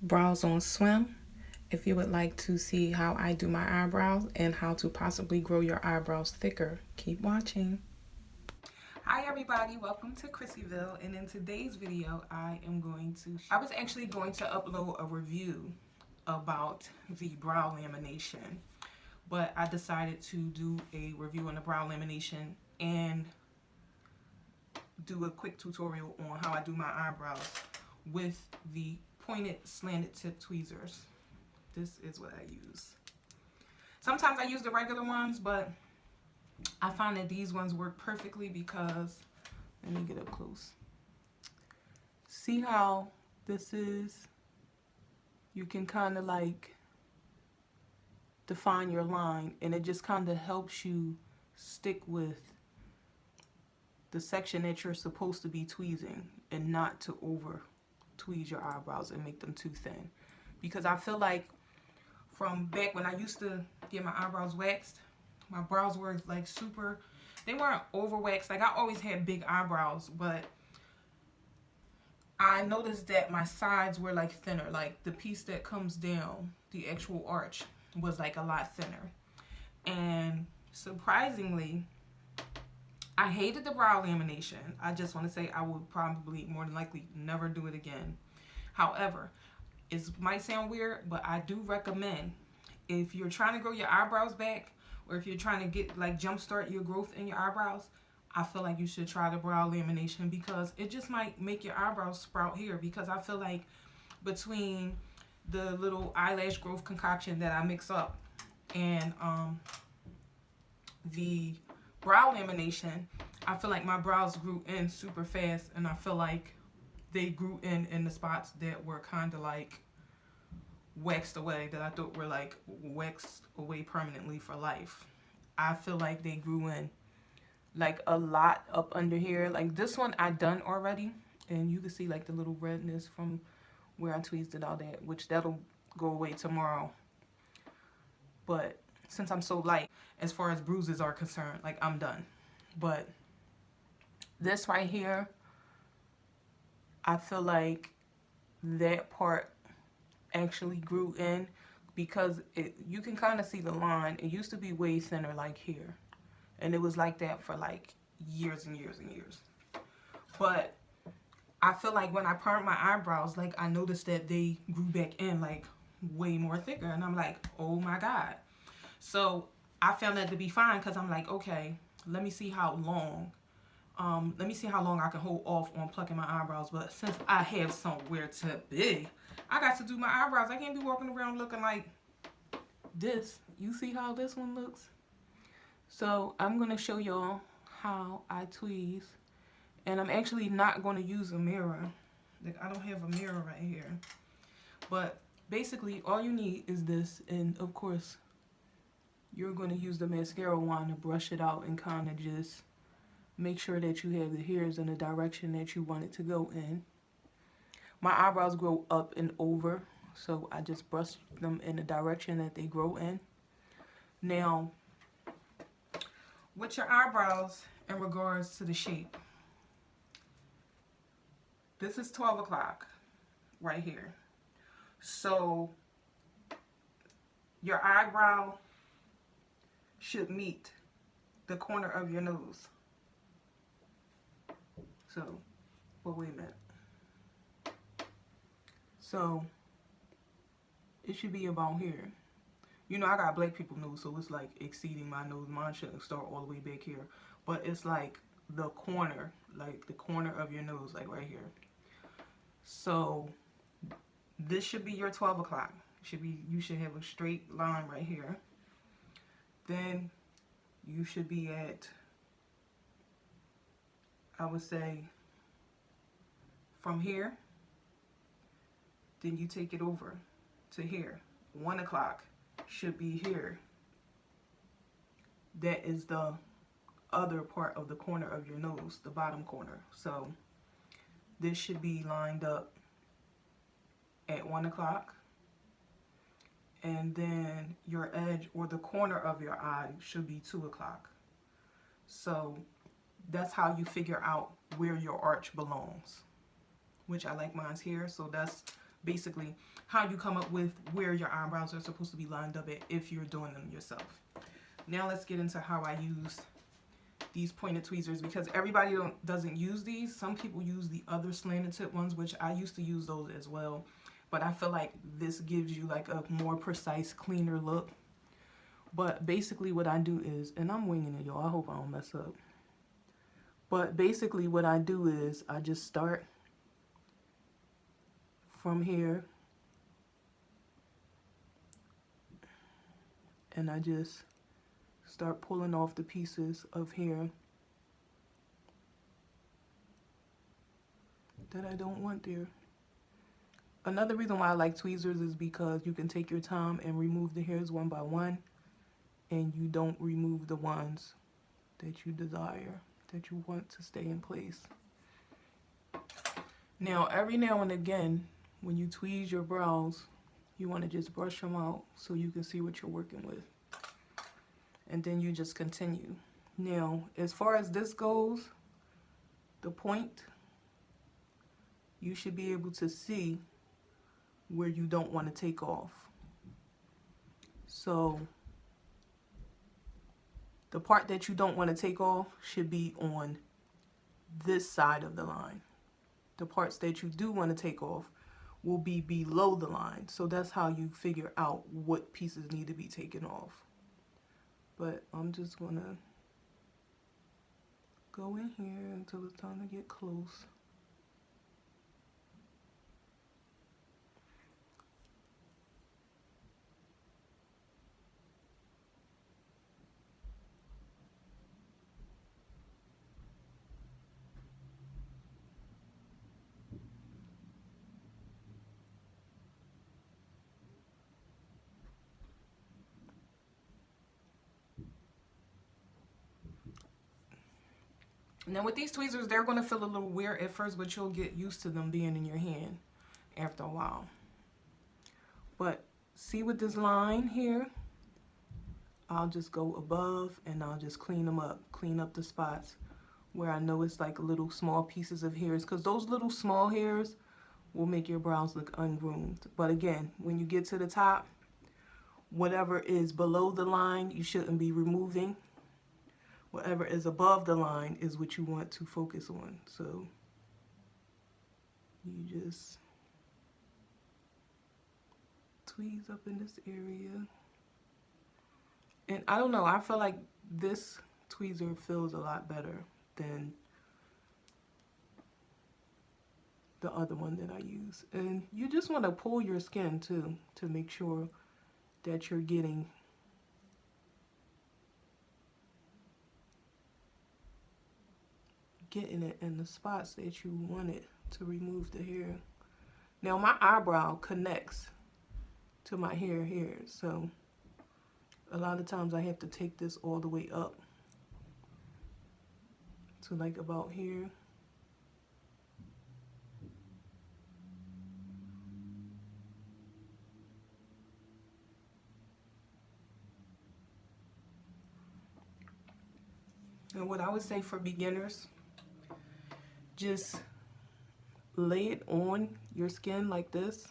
Brows on Swim. If you would like to see how I do my eyebrows and how to possibly grow your eyebrows thicker, keep watching. Hi everybody, welcome to Chrissyville, and in today's video I was actually going to upload a review about the brow lamination, but I decided to do a review on the brow lamination and do a quick tutorial on how I do my eyebrows with the pointed slanted tip tweezers. This is what I use. Sometimes I use the regular ones, but I find that these ones work perfectly because, let me get up close. See how this is? You can kind of like define your line, and it just kind of helps you stick with the section that you're supposed to be tweezing and not to over tweeze your eyebrows and make them too thin. Because I feel like from back when I used to get my eyebrows waxed, my brows were like super, they weren't over waxed. Like I always had big eyebrows, but I noticed that my sides were like thinner. Like the piece that comes down, the actual arch, was like a lot thinner. And surprisingly, I hated the brow lamination. I just want to say I would probably more than likely never do it again. However, it might sound weird, but I do recommend, if you're trying to grow your eyebrows back, or if you're trying to get like jumpstart your growth in your eyebrows, I feel like you should try the brow lamination, because it just might make your eyebrows sprout here. Because I feel like between the little eyelash growth concoction that I mix up and the brow lamination, I feel like my brows grew in super fast, and I feel like they grew in the spots that were kind of like waxed away, that I thought were like waxed away permanently for life. I feel like they grew in like a lot up under here. Like this one I done already, and you can see like the little redness from where I tweezed it all that, which that'll go away tomorrow. But since I'm so light as far as bruises are concerned, like I'm done. But this right here, I feel like that part actually grew in, because you can kind of see the line. It used to be way thinner like here, and it was like that for like years and years and years. But I feel like when I permed my eyebrows, like I noticed that they grew back in like way more thicker, and I'm like, oh my god. So I found that to be fine, because I'm like, okay, let me see how long I can hold off on plucking my eyebrows. But since I have somewhere to be, I got to do my eyebrows. I can't be walking around looking like this. You see how this one looks? So I'm going to show y'all how I tweeze. And I'm actually not going to use a mirror. Like I don't have a mirror right here. But basically all you need is this, and of course you're going to use the mascara wand to brush it out and kind of just make sure that you have the hairs in the direction that you want it to go in. My eyebrows grow up and over, so I just brush them in the direction that they grow in. Now, with your eyebrows in regards to the shape, this is 12 o'clock right here. So your eyebrow should meet the corner of your nose. So, well, wait a minute. So, it should be about here. You know, I got black people nose, so it's like exceeding my nose. Mine shouldn't start all the way back here. But it's like the corner of your nose, like right here. So, this should be your 12 o'clock. You should have a straight line right here. Then you should be at, I would say, from here, then you take it over to here. 1 o'clock should be here. That is the other part of the corner of your nose, the bottom corner. So this should be lined up at 1 o'clock. And then your edge or the corner of your eye should be 2 o'clock. So that's how you figure out where your arch belongs, which I like mine's here. So that's basically how you come up with where your eyebrows are supposed to be lined up at if you're doing them yourself. Now let's get into how I use these pointed tweezers, because everybody doesn't use these. Some people use the other slanted tip ones, which I used to use those as well. But I feel like this gives you like a more precise, cleaner look. But basically what I do is, and I'm winging it, y'all. I hope I don't mess up. But basically what I do is I just start from here. And I just start pulling off the pieces of hair that I don't want there. Another reason why I like tweezers is because you can take your time and remove the hairs one by one, and you don't remove the ones that you desire, that you want to stay in place. Now, every now and again, when you tweeze your brows, you want to just brush them out so you can see what you're working with. And then you just continue. Now, as far as this goes, the point, you should be able to see where you don't want to take off. So, the part that you don't want to take off should be on this side of the line. The parts that you do want to take off will be below the line. So that's how you figure out what pieces need to be taken off. But I'm just gonna go in here until it's time to get close. Now with these tweezers, they're going to feel a little weird at first, but you'll get used to them being in your hand after a while. But see with this line here, I'll just go above and I'll just clean them up, clean up the spots where I know it's like little small pieces of hairs, because those little small hairs will make your brows look ungroomed. But again, when you get to the top, whatever is below the line, you shouldn't be removing. Whatever is above the line is what you want to focus on. So you just tweeze up in this area. And I don't know, I feel like this tweezer feels a lot better than the other one that I use. And you just want to pull your skin too to make sure that you're getting it in the spots that you want it to remove the hair. Now my eyebrow connects to my hair here, so a lot of times I have to take this all the way up to like about here. And what I would say for beginners, just lay it on your skin like this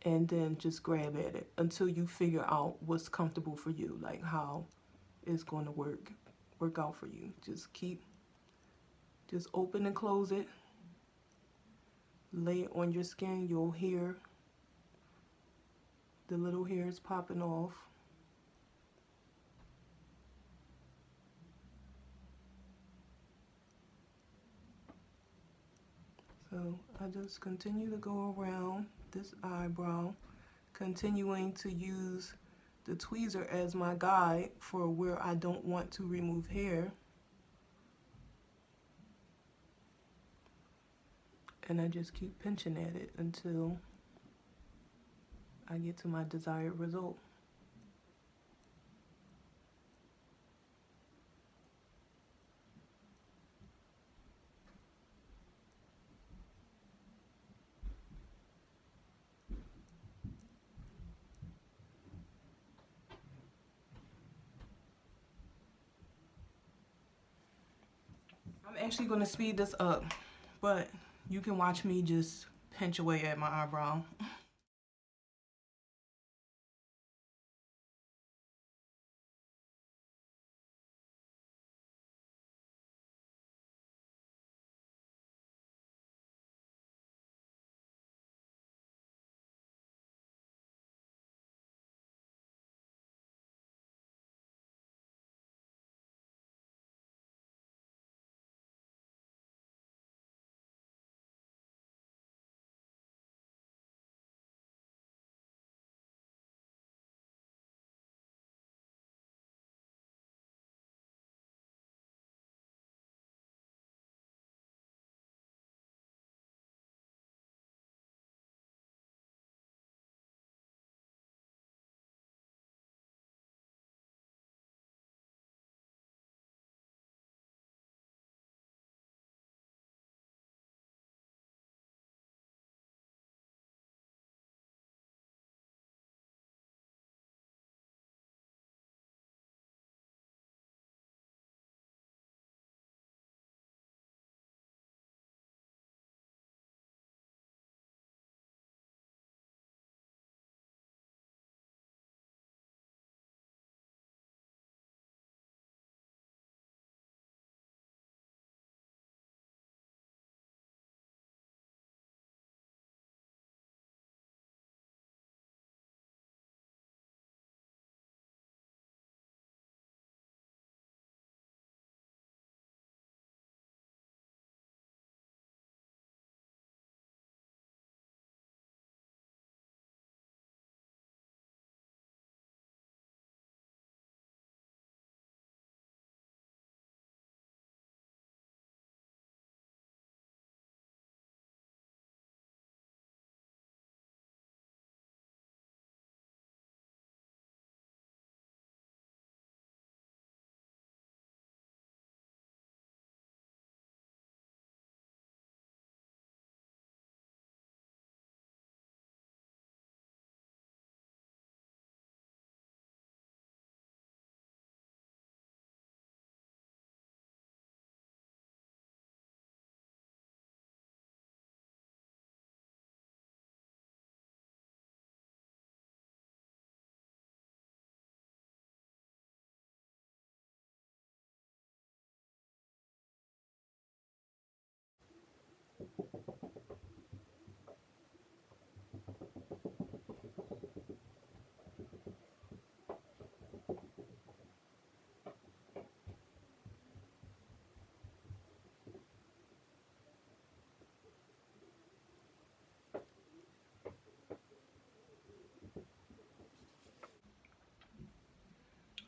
and then just grab at it until you figure out what's comfortable for you, like how it's going to work out for you. Just open and close it, lay it on your skin. You'll hear the little hairs popping off. So I just continue to go around this eyebrow, continuing to use the tweezer as my guide for where I don't want to remove hair. And I just keep pinching at it until I get to my desired result. I'm actually going to speed this up, but you can watch me just pinch away at my eyebrow.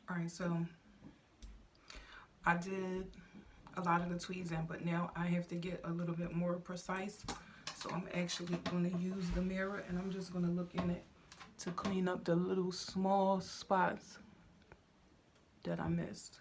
All right, so I did a lot of the tweezing, but now I have to get a little bit more precise. So I'm actually going to use the mirror and I'm just going to look in it to clean up the little small spots that I missed.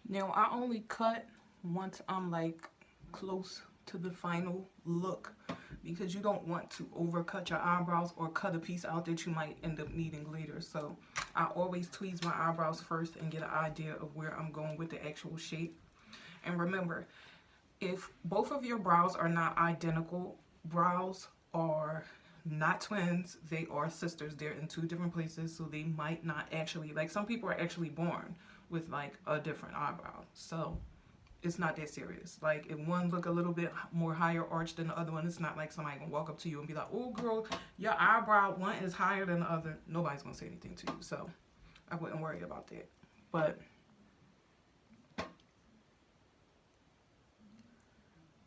Now I only cut once I'm like close to the final look because you don't want to overcut your eyebrows or cut a piece out that you might end up needing later. So I always tweeze my eyebrows first and get an idea of where I'm going with the actual shape. And remember, if both of your brows are not identical, brows are not twins, they are sisters. They're in two different places, so they might not actually, like some people are actually born with like a different eyebrow. So it's not that serious. Like, if one look a little bit more higher arched than the other one, it's not like somebody gonna walk up to you and be like, oh girl, your eyebrow one is higher than the other. Nobody's gonna say anything to you, so I wouldn't worry about that. But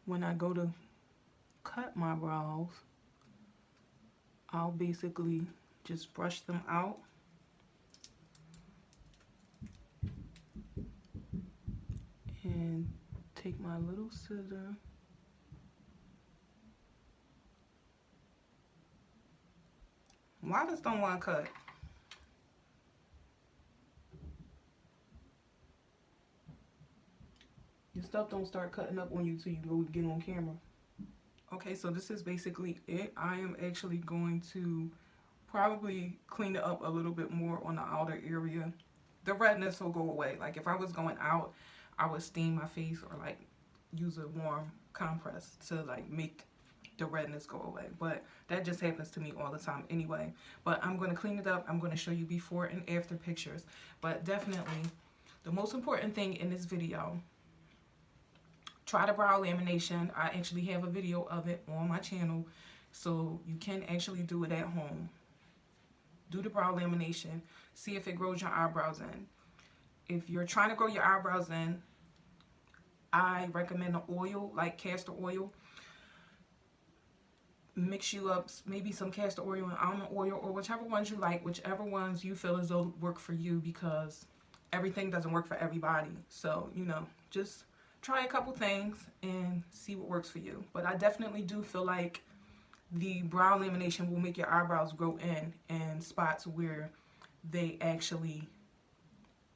when I go to cut my brows, I'll basically just brush them out. And take my little scissor why does don't want to cut? Your stuff don't start cutting up on you till you go get on camera. Okay, so this is basically it. I am actually going to probably clean it up a little bit more on the outer area. The redness will go away. Like, if I was going out, I would steam my face or like use a warm compress to like make the redness go away. But that just happens to me all the time anyway. But I'm going to clean it up. I'm going to show you before and after pictures. But definitely the most important thing in this video, try the brow lamination. I actually have a video of it on my channel, so you can actually do it at home. Do the brow lamination. See if it grows your eyebrows in. If you're trying to grow your eyebrows in, I recommend an oil, like castor oil. Mix you up maybe some castor oil and almond oil, or whichever ones you like, whichever ones you feel as though work for you, because everything doesn't work for everybody. So, you know, just try a couple things and see what works for you. But I definitely do feel like the brow lamination will make your eyebrows grow in spots where they actually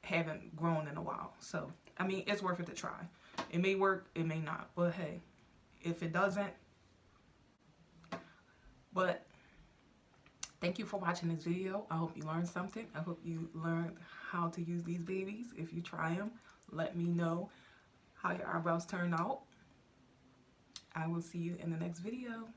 haven't grown in a while. So, I mean, it's worth it to try. It may work, it may not, but hey, if it doesn't. But thank you for watching this video. I hope you learned something. I hope you learned how to use these babies. If you try them, let me know how your eyebrows turn out. I will see you in the next video.